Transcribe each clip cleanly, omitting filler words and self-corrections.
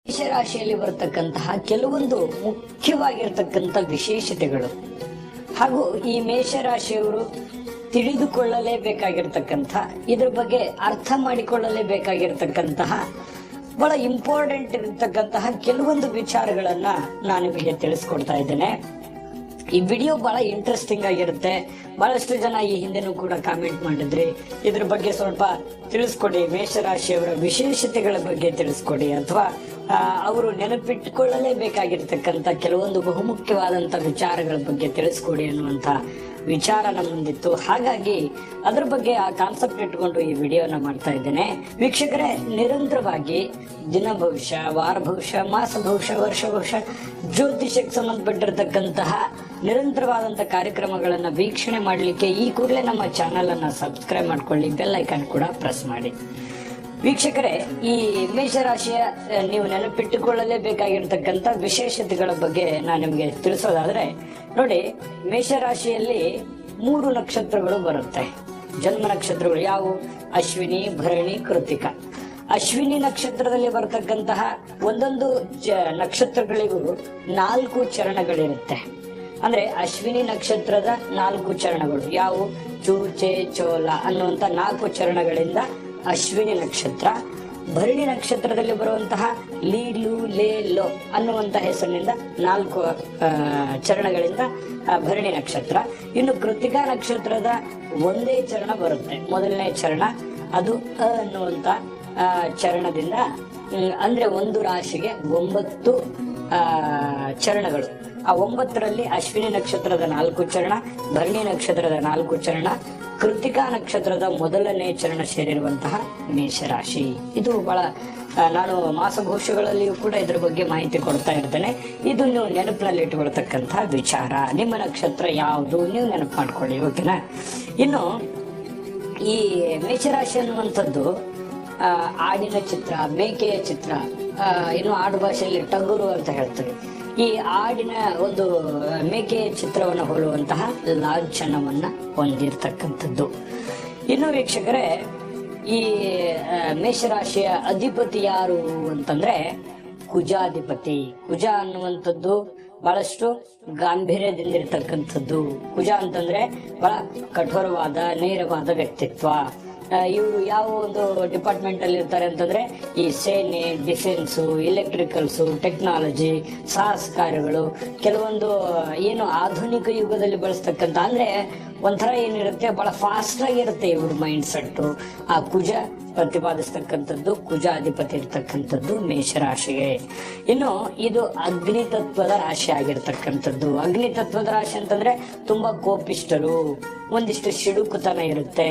ಮೇಷರಾಶಿಯಲ್ಲಿ ಬರತಕ್ಕಂತಹ ಕೆಲವೊಂದು ಮುಖ್ಯವಾಗಿರ್ತಕ್ಕಂಥ ವಿಶೇಷತೆಗಳು ಹಾಗೂ ಈ ಮೇಷರಾಶಿಯವರು ತಿಳಿದುಕೊಳ್ಳಲೇಬೇಕಾಗಿರ್ತಕ್ಕಂಥ ಇದ್ರ ಬಗ್ಗೆ ಅರ್ಥ ಮಾಡಿಕೊಳ್ಳಲೇಬೇಕಾಗಿರ್ತಕ್ಕಂತಹ ಬಹಳ ಇಂಪಾರ್ಟೆಂಟ್ ಇರತಕ್ಕಂತಹ ಕೆಲವೊಂದು ವಿಚಾರಗಳನ್ನ ನಾನು ನಿಮಗೆ ತಿಳಿಸ್ಕೊಡ್ತಾ ಇದ್ದೇನೆ. ಈ ವಿಡಿಯೋ ಬಹಳ ಇಂಟ್ರೆಸ್ಟಿಂಗ್ ಆಗಿರುತ್ತೆ. ಬಹಳಷ್ಟು ಜನ ಈ ಹಿಂದೆನೂ ಕೂಡ ಕಾಮೆಂಟ್ ಮಾಡಿದ್ರಿ, ಇದ್ರ ಬಗ್ಗೆ ಸ್ವಲ್ಪ ತಿಳಿಸ್ಕೊಡಿ, ಮೇಷರಾಶಿಯವರ ವಿಶೇಷತೆಗಳ ಬಗ್ಗೆ ತಿಳಿಸ್ಕೊಡಿ, ಅಥವಾ ಅವರು ನೆನಪಿಟ್ಟುಕೊಳ್ಳಲೇಬೇಕಾಗಿರ್ತಕ್ಕಂಥ ಕೆಲವೊಂದು ಬಹುಮುಖ್ಯವಾದಂತ ವಿಚಾರಗಳ ಬಗ್ಗೆ ತಿಳಿಸ್ಕೊಡಿ ಅನ್ನುವಂತ ವಿಚಾರ ನಮ್ಮಂದಿತ್ತು. ಹಾಗಾಗಿ ಅದ್ರ ಬಗ್ಗೆ ಆ ಕಾನ್ಸೆಪ್ಟ್ ಇಟ್ಕೊಂಡು ಈ ವಿಡಿಯೋನ ಮಾಡ್ತಾ ಇದ್ದೇನೆ. ವೀಕ್ಷಕರೇ, ನಿರಂತರವಾಗಿ ದಿನ ಭವಿಷ್ಯ, ವಾರ ಭವಿಷ್ಯ, ಮಾಸ ಭವಿಷ್ಯ, ವರ್ಷ ಭವಿಷ್ಯ, ಜ್ಯೋತಿಷಕ್ಕೆ ಸಂಬಂಧಪಟ್ಟಿರ್ತಕ್ಕಂತಹ ನಿರಂತರವಾದಂತಹ ಕಾರ್ಯಕ್ರಮಗಳನ್ನ ವೀಕ್ಷಣೆ ಮಾಡಲಿಕ್ಕೆ ಈ ಕೂಡಲೇ ನಮ್ಮ ಚಾನೆಲ್ ಅನ್ನ ಸಬ್ಸ್ಕ್ರೈಬ್ ಮಾಡ್ಕೊಳ್ಳಿ, ಬೆಲ್ ಐಕಾನ್ ಕೂಡ ಪ್ರೆಸ್ ಮಾಡಿ. ವೀಕ್ಷಕರೇ, ಈ ಮೇಷರಾಶಿಯ ನೀವು ನೆನಪಿಟ್ಟುಕೊಳ್ಳಲೇಬೇಕಾಗಿರ್ತಕ್ಕಂಥ ವಿಶೇಷತೆಗಳ ಬಗ್ಗೆ ನಾನು ನಿಮಗೆ ತಿಳಿಸೋದಾದ್ರೆ, ನೋಡಿ, ಮೇಷರಾಶಿಯಲ್ಲಿ 3 ನಕ್ಷತ್ರಗಳು ಬರುತ್ತೆ. ಜನ್ಮ ನಕ್ಷತ್ರಗಳು ಯಾವುವು? ಅಶ್ವಿನಿ, ಭರಣಿ, ಕೃತಿಕ. ಅಶ್ವಿನಿ ನಕ್ಷತ್ರದಲ್ಲಿ ಬರತಕ್ಕಂತಹ ಒಂದೊಂದು ನಕ್ಷತ್ರಗಳಿಗೂ 4 ಚರಣಗಳಿರುತ್ತೆ. ಅಂದ್ರೆ ಅಶ್ವಿನಿ ನಕ್ಷತ್ರದ 4 ಚರಣಗಳು ಯಾವುವು? ಚೂಚೆ, ಚೋಲ ಅನ್ನುವಂತ 4 ಚರಣಗಳಿಂದ ಅಶ್ವಿನಿ ನಕ್ಷತ್ರ. ಭರಣಿ ನಕ್ಷತ್ರದಲ್ಲಿ ಬರುವಂತಹ ಲೀಲು, ಲೇ, ಲೋ ಅನ್ನುವಂತಹ ಹೆಸರಿನಿಂದ 4 ಚರಣಗಳಿಂದ ಭರಣಿ ನಕ್ಷತ್ರ. ಇನ್ನು ಕೃತಿಕಾ ನಕ್ಷತ್ರದ ಒಂದೇ ಚರಣ ಬರುತ್ತೆ. ಮೊದಲನೇ ಚರಣ ಅದು ಅನ್ನುವಂತ ಚರಣದಿಂದ, ಅಂದ್ರೆ ಒಂದು ರಾಶಿಗೆ 9 ಚರಣಗಳು. ಆ 9ರಲ್ಲಿ ಅಶ್ವಿನಿ ನಕ್ಷತ್ರದ 4 ಚರಣ, ಭರಣಿ ನಕ್ಷತ್ರದ 4 ಚರಣ, ಕೃತಿಕಾ ನಕ್ಷತ್ರದ ಮೊದಲನೇ ಚರಣ ಸೇರಿರುವಂತಹ ಮೇಷರಾಶಿ. ಇದು ಬಹಳ ನಾನು ಮಾಸಭವಿಷ್ಯಗಳಲ್ಲಿಯೂ ಕೂಡ ಇದ್ರ ಬಗ್ಗೆ ಮಾಹಿತಿ ಕೊಡ್ತಾ ಇರ್ತೇನೆ. ಇದು ನೀವು ನೆನಪಿನಲ್ಲಿ ಇಟ್ಕೊಳ್ತಕ್ಕಂಥ ವಿಚಾರ. ನಿಮ್ಮ ನಕ್ಷತ್ರ ಯಾವುದು ನೀವು ನೆನಪು ಮಾಡ್ಕೊಳ್ಳಿ, ಓಕೆನಾ? ಇನ್ನು ಈ ಮೇಷರಾಶಿ ಅನ್ನುವಂಥದ್ದು ಆಡಿನ ಚಿತ್ರ, ಮೇಕೆಯ ಚಿತ್ರ, ಇನ್ನು ಆಡು ಭಾಷೆಯಲ್ಲಿ ಟಗರು ಅಂತ ಹೇಳ್ತಾರೆ. ಈ ಆಡಿನ ಒಂದು ಮೇಕೆಯ ಚಿತ್ರವನ್ನು ಹೋಲುವಂತಹ ಲಾಂಛನವನ್ನ ಹೊಂದಿರತಕ್ಕಂಥದ್ದು. ಇನ್ನು ವೀಕ್ಷಕರೇ, ಈ ಮೇಷರಾಶಿಯ ಅಧಿಪತಿ ಯಾರು ಅಂತಂದ್ರೆ ಕುಜಾಧಿಪತಿ. ಕುಜ ಅನ್ನುವಂಥದ್ದು ಬಹಳಷ್ಟು ಗಾಂಭೀರ್ಯದಿಂದಿರ್ತಕ್ಕಂಥದ್ದು. ಕುಜ ಅಂತಂದ್ರೆ ಬಹಳ ಕಠೋರವಾದ, ನೇರವಾದ ವ್ಯಕ್ತಿತ್ವ. ಇವರು ಯಾವ ಒಂದು ಡಿಪಾರ್ಟ್ಮೆಂಟ್ ಅಲ್ಲಿ ಇರ್ತಾರೆ ಅಂತಂದ್ರೆ ಈ ಸೇನೆ, ಡಿಫೆನ್ಸು, ಎಲೆಕ್ಟ್ರಿಕಲ್ಸು, ಟೆಕ್ನಾಲಜಿ, ಸಾಹಸ ಕಾರ್ಯಗಳು, ಕೆಲವೊಂದು ಏನು ಆಧುನಿಕ ಯುಗದಲ್ಲಿ ಬಳಸ್ತಕ್ಕಂಥ, ಅಂದ್ರೆ ಒಂಥರ ಏನಿರುತ್ತೆ, ಬಹಳ ಫಾಸ್ಟ್ ಆಗಿರುತ್ತೆ ಇವ್ರ ಮೈಂಡ್ ಸೆಟ್. ಆ ಕುಜ ಪ್ರತಿಪಾದಿಸ್ತಕ್ಕಂಥದ್ದು, ಕುಜಾಧಿಪತಿ ಇರ್ತಕ್ಕಂಥದ್ದು ಮೇಷರಾಶಿಗೆ. ಇನ್ನು ಇದು ಅಗ್ನಿ ತತ್ವದ ರಾಶಿ ಆಗಿರ್ತಕ್ಕಂಥದ್ದು. ಅಗ್ನಿ ತತ್ವದ ರಾಶಿ ಅಂತಂದ್ರೆ ತುಂಬಾ ಕೋಪಿಷ್ಟರು, ಒಂದಿಷ್ಟು ಸಿಡುಕುತನ ಇರುತ್ತೆ.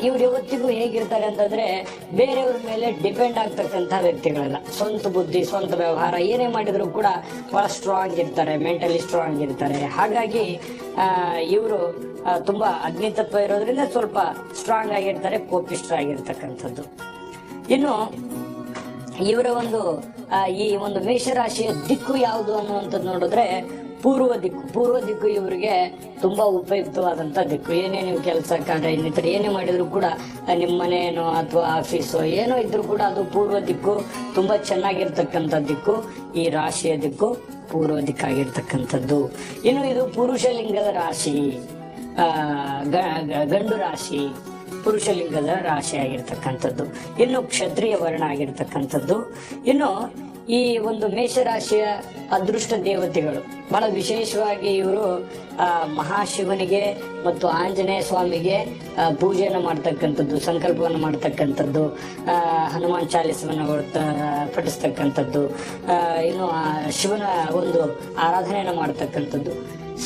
ಇವ್ರು ಯಾವತ್ತಿಗೂ ಹೇಗಿರ್ತಾರೆ ಅಂತಂದ್ರೆ ಬೇರೆಯವ್ರ ಮೇಲೆ ಡಿಪೆಂಡ್ ಆಗ್ತಕ್ಕಂಥ ವ್ಯಕ್ತಿಗಳಲ್ಲ. ಸ್ವಂತ ಬುದ್ಧಿ, ಸ್ವಂತ ವ್ಯವಹಾರ ಏನೇ ಮಾಡಿದ್ರು ಕೂಡ ಬಹಳ ಸ್ಟ್ರಾಂಗ್ ಇರ್ತಾರೆ, ಮೆಂಟಲಿ ಸ್ಟ್ರಾಂಗ್ ಇರ್ತಾರೆ. ಹಾಗಾಗಿ ಇವರು ತುಂಬಾ ಅಗ್ನಿತತ್ವ ಇರೋದ್ರಿಂದ ಸ್ವಲ್ಪ ಸ್ಟ್ರಾಂಗ್ ಆಗಿರ್ತಾರೆ, ಕೋಪಿಷ್ಟರಾಗಿರ್ತಕ್ಕಂಥದ್ದು. ಇನ್ನು ಇವರ ಒಂದು ಈ ಒಂದು ಮೇಷರಾಶಿಯ ದಿಕ್ಕು ಯಾವುದು ಅನ್ನುವಂಥದ್ದು ನೋಡಿದ್ರೆ ಪೂರ್ವ ದಿಕ್ಕು. ಪೂರ್ವ ದಿಕ್ಕು ಇವರಿಗೆ ತುಂಬಾ ಉಪಯುಕ್ತವಾದಂತ ದಿಕ್ಕು. ಏನೇ ನೀವು ಕೆಲಸ ಕಾರ್ಯ ಇನ್ನಿತರ ಏನೇ ಮಾಡಿದ್ರು ಕೂಡ, ನಿಮ್ಮ ಮನೇನೋ ಅಥವಾ ಆಫೀಸೋ ಏನೋ ಇದ್ರು ಕೂಡ ಅದು ಪೂರ್ವ ದಿಕ್ಕು ತುಂಬಾ ಚೆನ್ನಾಗಿರ್ತಕ್ಕಂಥ ದಿಕ್ಕು. ಈ ರಾಶಿಯ ದಿಕ್ಕು ಪೂರ್ವ ದಿಕ್ಕಾಗಿರ್ತಕ್ಕಂಥದ್ದು. ಇನ್ನು ಇದು ಪುರುಷ ಲಿಂಗದ ರಾಶಿ, ಗಂಡು ರಾಶಿ, ಪುರುಷ ಲಿಂಗದ ರಾಶಿ ಆಗಿರ್ತಕ್ಕಂಥದ್ದು. ಇನ್ನು ಕ್ಷತ್ರಿಯ ವರ್ಣ ಆಗಿರ್ತಕ್ಕಂಥದ್ದು. ಇನ್ನು ಈ ಒಂದು ಮೇಷರಾಶಿಯ ಅದೃಷ್ಟ ದೇವತೆಗಳು ಬಹಳ ವಿಶೇಷವಾಗಿ ಇವರು ಮಹಾಶಿವನಿಗೆ ಮತ್ತು ಆಂಜನೇಯ ಸ್ವಾಮಿಗೆ ಪೂಜೆಯನ್ನು ಮಾಡ್ತಕ್ಕಂಥದ್ದು, ಸಂಕಲ್ಪವನ್ನು ಮಾಡ್ತಕ್ಕಂಥದ್ದು, ಹನುಮಾನ್ ಚಾಲಿಸವನ್ನು ಪಠಿಸ್ತಕ್ಕಂಥದ್ದು, ಇನ್ನು ಶಿವನ ಒಂದು ಆರಾಧನೆಯನ್ನು ಮಾಡ್ತಕ್ಕಂಥದ್ದು,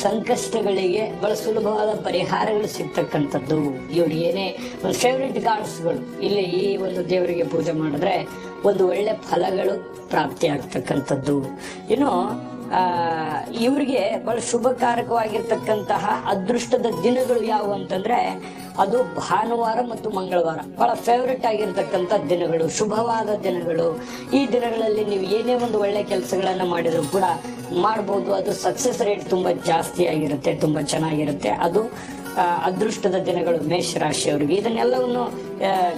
ಸಂಕಷ್ಟಗಳಿಗೆ ಬಹಳ ಸುಲಭವಾದ ಪರಿಹಾರಗಳು ಸಿಗ್ತಕ್ಕಂಥದ್ದು. ಇವ್ರು ಏನೇ ಒಂದು ಫೇವ್ರೆಟ್ ಗಾಡ್ಸ್ಗಳು, ಇಲ್ಲಿ ಈ ಒಂದು ದೇವರಿಗೆ ಪೂಜೆ ಮಾಡಿದ್ರೆ ಒಂದು ಒಳ್ಳೆ ಫಲಗಳು ಪ್ರಾಪ್ತಿ ಆಗ್ತಕ್ಕಂಥದ್ದು. ಇನ್ನು ಇವರಿಗೆ ಬಹಳ ಶುಭಕಾರಕವಾಗಿರ್ತಕ್ಕಂತಹ ಅದೃಷ್ಟದ ದಿನಗಳು ಯಾವುವು ಅಂತಂದ್ರೆ ಅದು ಭಾನುವಾರ ಮತ್ತು ಮಂಗಳವಾರ ಬಹಳ ಫೇವ್ರೆಟ್ ಆಗಿರ್ತಕ್ಕಂಥ ದಿನಗಳು, ಶುಭವಾದ ದಿನಗಳು. ಈ ದಿನಗಳಲ್ಲಿ ನೀವು ಏನೇ ಒಂದು ಒಳ್ಳೆ ಕೆಲಸಗಳನ್ನ ಮಾಡಿದ್ರು ಕೂಡ ಮಾಡ್ಬೋದು. ಅದು ಸಕ್ಸಸ್ ರೇಟ್ ತುಂಬಾ ಜಾಸ್ತಿ ಆಗಿರುತ್ತೆ, ತುಂಬಾ ಚೆನ್ನಾಗಿರುತ್ತೆ. ಅದು ಅದೃಷ್ಟದ ದಿನಗಳು ಮೇಷರಾಶಿಯವರಿಗೆ. ಇದನ್ನೆಲ್ಲವನ್ನು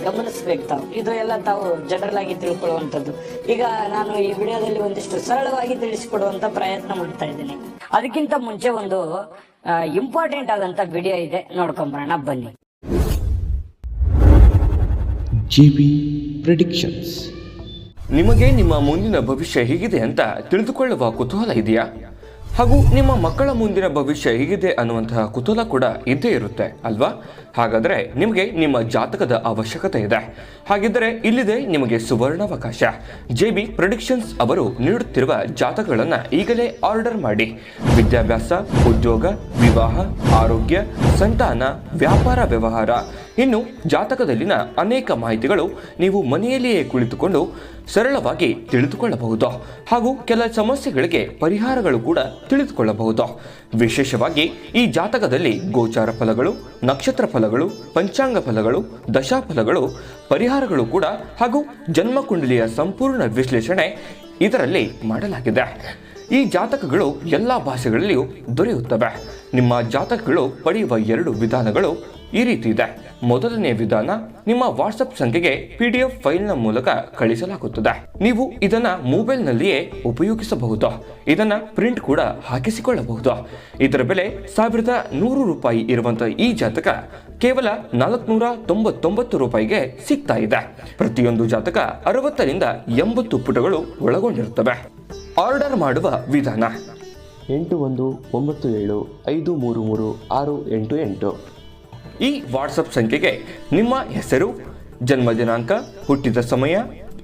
ಗಮನಿಸ್ಬೇಕು ತಾವು. ಇದು ಎಲ್ಲ ತಾವು ಜನರಲ್ ಆಗಿ ತಿಳ್ಕೊಳ್ಳುವಂಥದ್ದು. ಈಗ ನಾನು ಈ ವಿಡಿಯೋದಲ್ಲಿ ಒಂದಿಷ್ಟು ಸರಳವಾಗಿ ತಿಳಿಸಿಕೊಡುವಂತ ಪ್ರಯತ್ನ ಮಾಡ್ತಾ ಇದ್ದೀನಿ. ಅದಕ್ಕಿಂತ ಮುಂಚೆ ಒಂದು ಇಂಪಾರ್ಟೆಂಟ್ ಆದಂತ ವಿಡಿಯೋ ಇದೆ, ನೋಡ್ಕೊಂಬರೋಣ ಬನ್ನಿ. JB Predictions. ನಿಮಗೆ ನಿಮ್ಮ ಮುಂದಿನ ಭವಿಷ್ಯ ಹೇಗಿದೆ ಅಂತ ತಿಳಿದುಕೊಳ್ಳುವ ಕುತೂಹಲ ಇದೆಯಾ? ಹಾಗೂ ನಿಮ್ಮ ಮಕ್ಕಳ ಮುಂದಿನ ಭವಿಷ್ಯ ಹೇಗಿದೆ ಅನ್ನುವಂತಹ ಕುತೂಹಲ ಕೂಡ ಇದ್ದೇ ಇರುತ್ತೆ ಅಲ್ವಾ? ಹಾಗಾದರೆ ನಿಮಗೆ ನಿಮ್ಮ ಜಾತಕದ ಅವಶ್ಯಕತೆ ಇದೆ. ಹಾಗಿದ್ದರೆ ಇಲ್ಲಿದೆ ನಿಮಗೆ ಸುವರ್ಣಾವಕಾಶ. JB Predictions ಅವರು ನೀಡುತ್ತಿರುವ ಜಾತಕಗಳನ್ನು ಈಗಲೇ ಆರ್ಡರ್ ಮಾಡಿ. ವಿದ್ಯಾಭ್ಯಾಸ, ಉದ್ಯೋಗ, ವಿವಾಹ, ಆರೋಗ್ಯ, ಸಂತಾನ, ವ್ಯಾಪಾರ ವ್ಯವಹಾರ, ಇನ್ನು ಜಾತಕದಲ್ಲಿನ ಅನೇಕ ಮಾಹಿತಿಗಳು ನೀವು ಮನೆಯಲ್ಲಿಯೇ ಕುಳಿತುಕೊಂಡು ಸರಳವಾಗಿ ತಿಳಿದುಕೊಳ್ಳಬಹುದು. ಹಾಗೂ ಕೆಲ ಸಮಸ್ಯೆಗಳಿಗೆ ಪರಿಹಾರಗಳು ಕೂಡ ತಿಳಿದುಕೊಳ್ಳಬಹುದು. ವಿಶೇಷವಾಗಿ ಈ ಜಾತಕದಲ್ಲಿ ಗೋಚಾರ ಫಲಗಳು, ನಕ್ಷತ್ರ ಫಲಗಳು, ಪಂಚಾಂಗ ಫಲಗಳು, ದಶಾಫಲಗಳು, ಪರಿಹಾರಗಳು ಕೂಡ ಹಾಗೂ ಜನ್ಮಕುಂಡಲಿಯ ಸಂಪೂರ್ಣ ವಿಶ್ಲೇಷಣೆ ಇದರಲ್ಲಿ ಮಾಡಲಾಗಿದೆ. ಈ ಜಾತಕಗಳು ಎಲ್ಲ ಭಾಷೆಗಳಲ್ಲಿಯೂ ದೊರೆಯುತ್ತವೆ. ನಿಮ್ಮ ಜಾತಕಗಳು ಪಡೆಯುವ 2 ವಿಧಾನಗಳು ಈ ರೀತಿ ಇದೆ. ಮೊದಲನೇ ವಿಧಾನ, ನಿಮ್ಮ ವಾಟ್ಸಪ್ ಸಂಖ್ಯೆಗೆ PDF ಫೈಲ್ನ ಮೂಲಕ ಕಳಿಸಲಾಗುತ್ತದೆ. ನೀವು ಇದನ್ನ ಮೊಬೈಲ್ನಲ್ಲಿಯೇ ಉಪಯೋಗಿಸಬಹುದು. ಇದನ್ನ ಪ್ರಿಂಟ್ ಕೂಡ ಹಾಕಿಸಿಕೊಳ್ಳಬಹುದು. ಇದರ ಬೆಲೆ 1100 ರೂಪಾಯಿ ಇರುವಂತಹ ಈ ಜಾತಕ ಕೇವಲ 499 ರೂಪಾಯಿಗೆ ಸಿಗ್ತಾ ಇದೆ. ಪ್ರತಿಯೊಂದು ಜಾತಕ 60 ರಿಂದ 80 ಪುಟಗಳು ಒಳಗೊಂಡಿರುತ್ತವೆ. ಆರ್ಡರ್ ಮಾಡುವ ವಿಧಾನ: 8197533688. ಈ ವಾಟ್ಸಪ್ ಸಂಖ್ಯೆಗೆ ನಿಮ್ಮ ಹೆಸರು, ಜನ್ಮ ದಿನಾಂಕ, ಹುಟ್ಟಿದ ಸಮಯ,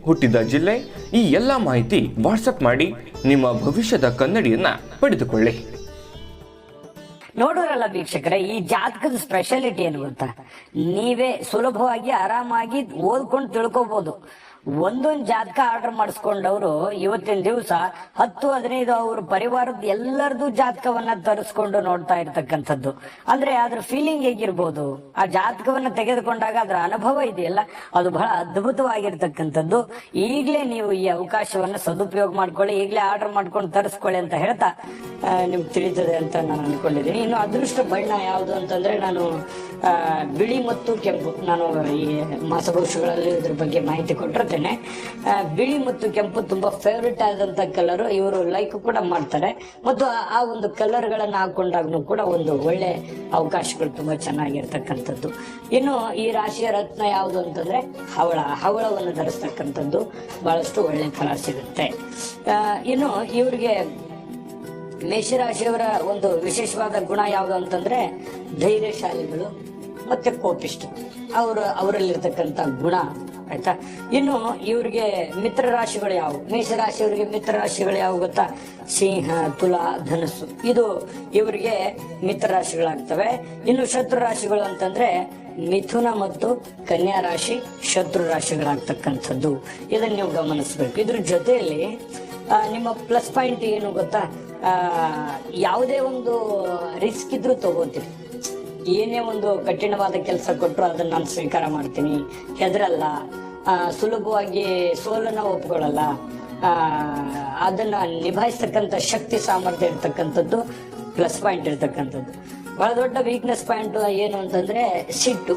ಹುಟ್ಟಿದ ಜಿಲ್ಲೆ, ಈ ಎಲ್ಲ ಮಾಹಿತಿ ವಾಟ್ಸಪ್ ಮಾಡಿ ನಿಮ್ಮ ಭವಿಷ್ಯದ ಕನ್ನಡಿಯನ್ನ ಪಡೆದುಕೊಳ್ಳಿ. ನೋಡೋರಲ್ಲ ವೀಕ್ಷಕರೇ, ಈ ಜಾತಕದ ಸ್ಪೆಷಾಲಿಟಿ ಏನು ಗೊತ್ತಾ? ನೀವೇ ಸುಲಭವಾಗಿ ಆರಾಮಾಗಿ ಓದ್ಕೊಂಡು ತಿಳ್ಕೊಬಹುದು. ಒಂದೊಂದು ಜಾತಕ ಆರ್ಡರ್ ಮಾಡಿಸ್ಕೊಂಡವರು ಇವತ್ತಿನ ದಿವಸ 10-15 ಅವ್ರ ಪರಿವಾರದ ಎಲ್ಲರದು ಜಾತಕವನ್ನ ತರಿಸ್ಕೊಂಡು ನೋಡ್ತಾ ಇರ್ತಕ್ಕಂಥದ್ದು. ಅಂದ್ರೆ ಅದ್ರ ಫೀಲಿಂಗ್ ಹೇಗಿರ್ಬೋದು, ಆ ಜಾತಕವನ್ನ ತೆಗೆದುಕೊಂಡಾಗ ಅದರ ಅನುಭವ ಇದೆಯಲ್ಲ, ಅದು ಬಹಳ ಅದ್ಭುತವಾಗಿರ್ತಕ್ಕಂಥದ್ದು. ಈಗಲೇ ನೀವು ಈ ಅವಕಾಶವನ್ನ ಸದುಪಯೋಗ ಮಾಡ್ಕೊಳ್ಳಿ, ಈಗಲೇ ಆರ್ಡರ್ ಮಾಡ್ಕೊಂಡು ತರಿಸ್ಕೊಳ್ಳಿ ಅಂತ ಹೇಳ್ತಾ ನಿಮ್ಗೆ ತಿಳಿತದೆ ಅಂತ ನಾನು ಅನ್ಕೊಂಡಿದ್ದೀನಿ. ಇನ್ನು ಅದೃಷ್ಟ ಬಣ್ಣ ಯಾವುದು ಅಂತಂದ್ರೆ, ನಾನು ಬಿಳಿ ಮತ್ತು ಕೆಂಪು, ನಾನು ಈ ಮಾಸಭವಿಷ್ಯಗಳಲ್ಲಿ ಇದ್ರ ಬಗ್ಗೆ ಮಾಹಿತಿ ಕೊಟ್ಟಿರ್ತೇನೆ. ಬಿಳಿ ಮತ್ತು ಕೆಂಪು ತುಂಬಾ ಫೇವ್ರೇಟ್ ಆದಂತ ಕಲರ್. ಇವರು ಲೈಕ್ ಕೂಡ ಮಾಡ್ತಾರೆ. ಮತ್ತು ಆ ಒಂದು ಕಲರ್ ಗಳನ್ನ ಹಾಕೊಂಡಾಗ್ನೂ ಕೂಡ ಒಂದು ಒಳ್ಳೆ ಅವಕಾಶಗಳು ತುಂಬಾ ಚೆನ್ನಾಗಿರ್ತಕ್ಕಂಥದ್ದು. ಇನ್ನು ಈ ರಾಶಿಯ ರತ್ನ ಯಾವುದು ಅಂತಂದ್ರೆ ಹವಳವನ್ನು ಧರಿಸ್ತಕ್ಕಂಥದ್ದು ಬಹಳಷ್ಟು ಒಳ್ಳೆ ಫಲ ಸಿಗುತ್ತೆ. ಇನ್ನು ಇವ್ರಿಗೆ ಮೇಷರಾಶಿಯವರ ಒಂದು ವಿಶೇಷವಾದ ಗುಣ ಯಾವುದು ಅಂತಂದ್ರೆ ಧೈರ್ಯಶಾಲಿಗಳು ಮತ್ತೆ ಕೋಪಿಷ್ಟ, ಅವರಲ್ಲಿರ್ತಕ್ಕಂಥ ಗುಣ. ಆಯ್ತಾ? ಇನ್ನು ಇವ್ರಿಗೆ ಮಿತ್ರ ರಾಶಿಗಳು ಯಾವುವು? ಮೇಷರಾಶಿಯವರಿಗೆ ಮಿತ್ರ ರಾಶಿಗಳು ಯಾವುವು ಗೊತ್ತಾ? ಸಿಂಹ, ತುಲಾ, ಧನಸ್ಸು, ಇದು ಇವರಿಗೆ ಮಿತ್ರ ರಾಶಿಗಳಾಗ್ತವೆ. ಇನ್ನು ಶತ್ರು ರಾಶಿಗಳು ಅಂತಂದ್ರೆ ಮಿಥುನ ಮತ್ತು ಕನ್ಯಾ ರಾಶಿ ಶತ್ರು ರಾಶಿಗಳಾಗ್ತಕ್ಕಂಥದ್ದು. ಇದನ್ನ ನೀವು ಗಮನಿಸಬೇಕು. ಇದ್ರ ಜೊತೆಯಲ್ಲಿ ನಿಮ್ಮ ಪ್ಲಸ್ ಪಾಯಿಂಟ್ ಏನು ಗೊತ್ತಾ? ಯಾವುದೇ ಒಂದು ರಿಸ್ಕ್ ಇದ್ರೂ ತಗೋತೀರಿ. ಏನೇ ಒಂದು ಕಠಿಣವಾದ ಕೆಲಸ ಕೊಟ್ಟರು ಅದನ್ನ ನಾನು ಸ್ವೀಕಾರ ಮಾಡ್ತೀನಿ, ಹೆದರಲ್ಲ, ಸುಲಭವಾಗಿ ಸೋಲನ್ನ ಒಪ್ಕೊಳ್ಳಲ್ಲ, ಅದನ್ನ ನಿಭಾಯಿಸ್ತಕ್ಕಂಥ ಶಕ್ತಿ ಸಾಮರ್ಥ್ಯ ಇರ್ತಕ್ಕಂಥದ್ದು ಪ್ಲಸ್ ಪಾಯಿಂಟ್ ಇರ್ತಕ್ಕಂಥದ್ದು. ಬಹಳ ದೊಡ್ಡ ವೀಕ್ನೆಸ್ ಪಾಯಿಂಟ್ ಏನು ಅಂತಂದ್ರೆ ಸಿಟ್ಟು.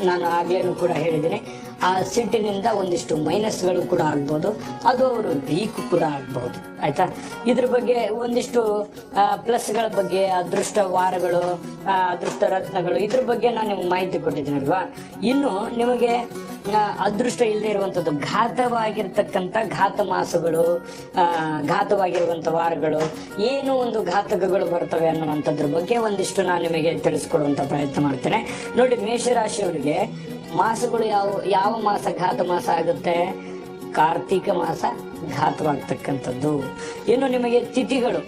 ನಾನು ಆಗ್ಲೇನು ಕೂಡ ಹೇಳಿದ್ದೀನಿ, ಆ ಸಿಟ್ಟಿನಿಂದ ಒಂದಿಷ್ಟು ಮೈನಸ್ಗಳು ಕೂಡ ಆಗ್ಬೋದು, ಅದು ಅವರು ವೀಕ್ ಕೂಡ ಆಗ್ಬಹುದು. ಆಯ್ತಾ? ಇದ್ರ ಬಗ್ಗೆ ಒಂದಿಷ್ಟು ಪ್ಲಸ್ಗಳ ಬಗ್ಗೆ, ಅದೃಷ್ಟ ವಾರಗಳು, ಅದೃಷ್ಟ ರತ್ನಗಳು, ಇದ್ರ ಬಗ್ಗೆ ನಾನು ನಿಮ್ಗೆ ಮಾಹಿತಿ ಕೊಟ್ಟಿದ್ದೀನಿ ಅಲ್ವಾ? ಇನ್ನು ನಿಮಗೆ ಅದೃಷ್ಟ ಇಲ್ಲದೆ ಇರುವಂತದ್ದು ಘಾತವಾಗಿರ್ತಕ್ಕಂಥ ಘಾತ ಮಾಸಗಳು, ಘಾತವಾಗಿರುವಂತ ವಾರಗಳು, ಏನು ಒಂದು ಘಾತಕಗಳು ಬರ್ತವೆ ಅನ್ನುವಂಥದ್ರ ಬಗ್ಗೆ ಒಂದಿಷ್ಟು ನಾನು ನಿಮಗೆ ತಿಳಿಸ್ಕೊಡುವಂತ ಪ್ರಯತ್ನ ಮಾಡ್ತೇನೆ. ನೋಡಿ, ಮೇಷರಾಶಿಯವರಿಗೆ ಮಾಸಗಳು ಯಾವ ಮಾಸ ಘಾತ ಮಾಸ ಆಗುತ್ತೆ? ಕಾರ್ತಿಕ ಮಾಸ ಘಾತವಾಗ್ತಕ್ಕಂಥದ್ದು. ಇನ್ನು ನಿಮಗೆ ತಿಥಿಗಳು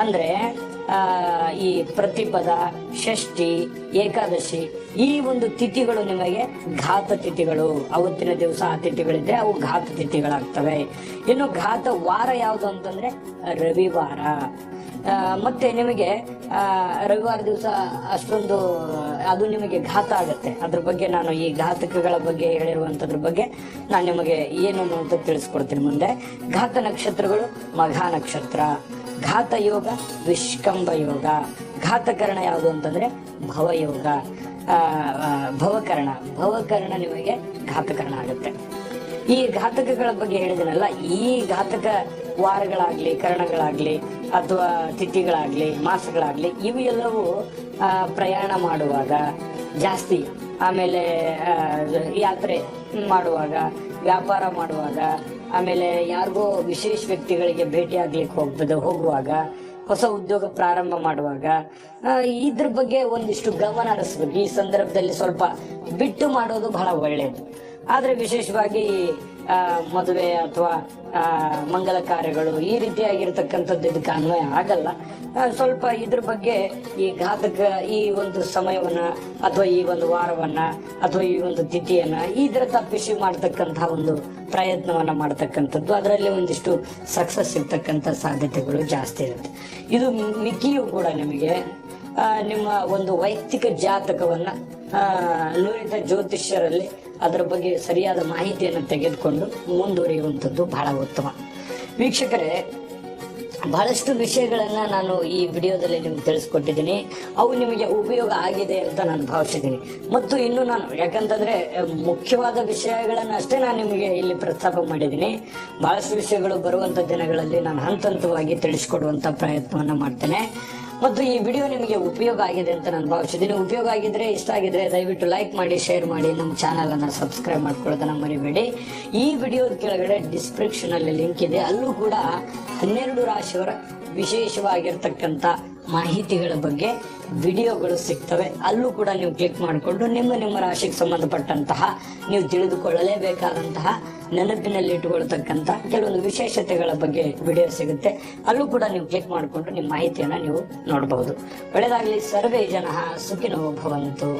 ಅಂದ್ರೆ ಈ ಪ್ರತಿಪದ, ಷಷ್ಠಿ, ಏಕಾದಶಿ, ಈ ಒಂದು ತಿಥಿಗಳು ನಿಮಗೆ ಘಾತ ತಿಥಿಗಳು. ಅವತ್ತಿನ ದಿವಸ ಆ ತಿಥಿಗಳಿದ್ರೆ ಅವು ಘಾತ ತಿಥಿಗಳಾಗ್ತವೆ. ಇನ್ನು ಘಾತ ವಾರ ಯಾವುದು ಅಂತಂದ್ರೆ ರವಿವಾರ. ಮತ್ತೆ ನಿಮಗೆ ರವಿವಾರ ದಿವಸ ಅಷ್ಟೊಂದು ಅದು ನಿಮಗೆ ಘಾತ ಆಗುತ್ತೆ. ಅದ್ರ ಬಗ್ಗೆ ನಾನು ಈ ಘಾತಕಗಳ ಬಗ್ಗೆ ಹೇಳಿರುವಂತದ್ರ ಬಗ್ಗೆ ನಾನು ನಿಮಗೆ ಏನು ಅಂತ ತಿಳಿಸ್ಕೊಡ್ತೀನಿ ಮುಂದೆ. ಘಾತ ನಕ್ಷತ್ರಗಳು ಮಘಾ ನಕ್ಷತ್ರ, ಘಾತ ಯೋಗ ವಿಷ್ಕಂಭ ಯೋಗ, ಘಾತಕರಣ ಯಾವುದು ಅಂತಂದ್ರೆ ಭವಯೋಗ, ಭವಕರಣ ನಿಮಗೆ ಘಾತಕರಣ ಆಗುತ್ತೆ. ಈ ಘಾತಕಗಳ ಬಗ್ಗೆ ಹೇಳಿದನಲ್ಲ, ಈ ಘಾತಕ ವಾರಗಳಾಗ್ಲಿ, ಕರಣಗಳಾಗ್ಲಿ, ಅಥವಾ ತಿಥಿಗಳಾಗ್ಲಿ, ಮಾಸಗಳಾಗ್ಲಿ, ಇವು ಎಲ್ಲವೂ ಪ್ರಯಾಣ ಮಾಡುವಾಗ ಜಾಸ್ತಿ, ಆಮೇಲೆ ಯಾತ್ರೆ ಮಾಡುವಾಗ, ವ್ಯಾಪಾರ ಮಾಡುವಾಗ, ಆಮೇಲೆ ಯಾರಿಗೋ ವಿಶೇಷ ವ್ಯಕ್ತಿಗಳಿಗೆ ಭೇಟಿ ಆಗ್ಲಿಕ್ಕೆ ಹೋಗುವಾಗ, ಹೊಸ ಉದ್ಯೋಗ ಪ್ರಾರಂಭ ಮಾಡುವಾಗ ಇದ್ರ ಬಗ್ಗೆ ಒಂದಿಷ್ಟು ಗಮನ ಹರಿಸ್ಬೇಕು. ಈ ಸಂದರ್ಭದಲ್ಲಿ ಸ್ವಲ್ಪ ಬಿಟ್ಟು ಮಾಡೋದು ಬಹಳ ಒಳ್ಳೆಯದು. ಆದ್ರೆ ವಿಶೇಷವಾಗಿ ಮದುವೆ ಅಥವಾ ಮಂಗಲ ಕಾರ್ಯಗಳು ಈ ರೀತಿಯಾಗಿರ್ತಕ್ಕಂಥದ್ದು ಇದಕ್ಕೆ ಅನ್ವಯ ಆಗಲ್ಲ. ಸ್ವಲ್ಪ ಇದ್ರ ಬಗ್ಗೆ ಈ ಒಂದು ಸಮಯವನ್ನ ಅಥವಾ ಈ ಒಂದು ವಾರವನ್ನ ಅಥವಾ ಈ ಒಂದು ತಿಥಿಯನ್ನ ಇದರ ತಪ್ಪಿಸಿ ಮಾಡ್ತಕ್ಕಂತಹ ಒಂದು ಪ್ರಯತ್ನವನ್ನ ಮಾಡ್ತಕ್ಕಂಥದ್ದು, ಅದರಲ್ಲಿ ಒಂದಿಷ್ಟು ಸಕ್ಸಸ್ ಇರ್ತಕ್ಕಂಥ ಸಾಧ್ಯತೆಗಳು ಜಾಸ್ತಿ ಇರುತ್ತೆ. ಇದು ಮಿಕ್ಕಿಯೂ ಕೂಡ ನಿಮಗೆ ನಿಮ್ಮ ಒಂದು ವೈಯಕ್ತಿಕ ಜಾತಕವನ್ನ ನುರಿತ ಜ್ಯೋತಿಷ್ಯರಲ್ಲಿ ಅದರ ಬಗ್ಗೆ ಸರಿಯಾದ ಮಾಹಿತಿಯನ್ನು ತೆಗೆದುಕೊಂಡು ಮುಂದುವರಿಯುವಂಥದ್ದು ಬಹಳ ಉತ್ತಮ. ವೀಕ್ಷಕರೇ, ಬಹಳಷ್ಟು ವಿಷಯಗಳನ್ನ ನಾನು ಈ ವಿಡಿಯೋದಲ್ಲಿ ನಿಮ್ಗೆ ತಿಳಿಸ್ಕೊಟ್ಟಿದ್ದೀನಿ. ಅವು ನಿಮಗೆ ಉಪಯೋಗ ಆಗಿದೆ ಅಂತ ನಾನು ಭಾವಿಸಿದ್ದೀನಿ. ಮತ್ತು ಇನ್ನು ನಾನು ಯಾಕಂತಂದ್ರೆ ಮುಖ್ಯವಾದ ವಿಷಯಗಳನ್ನ ಅಷ್ಟೇ ನಾನು ನಿಮಗೆ ಇಲ್ಲಿ ಪ್ರಸ್ತಾಪ ಮಾಡಿದ್ದೀನಿ. ಬಹಳಷ್ಟು ವಿಷಯಗಳು ಬರುವಂತ ದಿನಗಳಲ್ಲಿ ನಾನು ಹಂತ ಹಂತವಾಗಿ ತಿಳಿಸ್ಕೊಡುವಂತ ಪ್ರಯತ್ನವನ್ನ ಮಾಡ್ತೇನೆ. ಮತ್ತು ಈ ವಿಡಿಯೋ ನಿಮಗೆ ಉಪಯೋಗ ಆಗಿದೆ ಅಂತ ನಾನು ಭಾವಿಸಿದ್ದೀನಿ. ಉಪಯೋಗ ಆಗಿದ್ರೆ, ಇಷ್ಟ ಆಗಿದ್ರೆ ದಯವಿಟ್ಟು ಲೈಕ್ ಮಾಡಿ, ಶೇರ್ ಮಾಡಿ, ನಮ್ಮ ಚಾನಲ್ ಅನ್ನ ಸಬ್ಸ್ಕ್ರೈಬ್ ಮಾಡ್ಕೊಳ್ಳೋದನ್ನ ಮರಿಬೇಡಿ. ಈ ವಿಡಿಯೋದ ಕೆಳಗಡೆ ಡಿಸ್ಕ್ರಿಪ್ಷನ್ ಅಲ್ಲಿ ಲಿಂಕ್ ಇದೆ, ಅಲ್ಲೂ ಕೂಡ 12 ರಾಶಿಯವರ ವಿಶೇಷವಾಗಿರ್ತಕ್ಕಂಥ ಮಾಹಿತಿಗಳ ಬಗ್ಗೆ ವಿಡಿಯೋಗಳು ಸಿಗ್ತವೆ. ಅಲ್ಲೂ ಕೂಡ ನೀವು ಕ್ಲಿಕ್ ಮಾಡಿಕೊಂಡು ನಿಮ್ಮ ರಾಶಿಗೆ ಸಂಬಂಧಪಟ್ಟಂತಹ ನೀವು ತಿಳಿದುಕೊಳ್ಳಲೇಬೇಕಾದಂತಹ, ನೆನಪಿನಲ್ಲಿ ಇಟ್ಟುಕೊಳ್ತಕ್ಕಂಥ ಕೆಲವೊಂದು ವಿಶೇಷತೆಗಳ ಬಗ್ಗೆ ವಿಡಿಯೋ ಸಿಗುತ್ತೆ. ಅಲ್ಲೂ ಕೂಡ ನೀವು ಕ್ಲಿಕ್ ಮಾಡಿಕೊಂಡು ನಿಮ್ಮ ಮಾಹಿತಿಯನ್ನ ನೀವು ನೋಡಬಹುದು. ಒಳ್ಳೆಯದಾಗಲಿ. ಸರ್ವೇ ಜನಃ ಸುಖಿನೋ ಭವಂತು.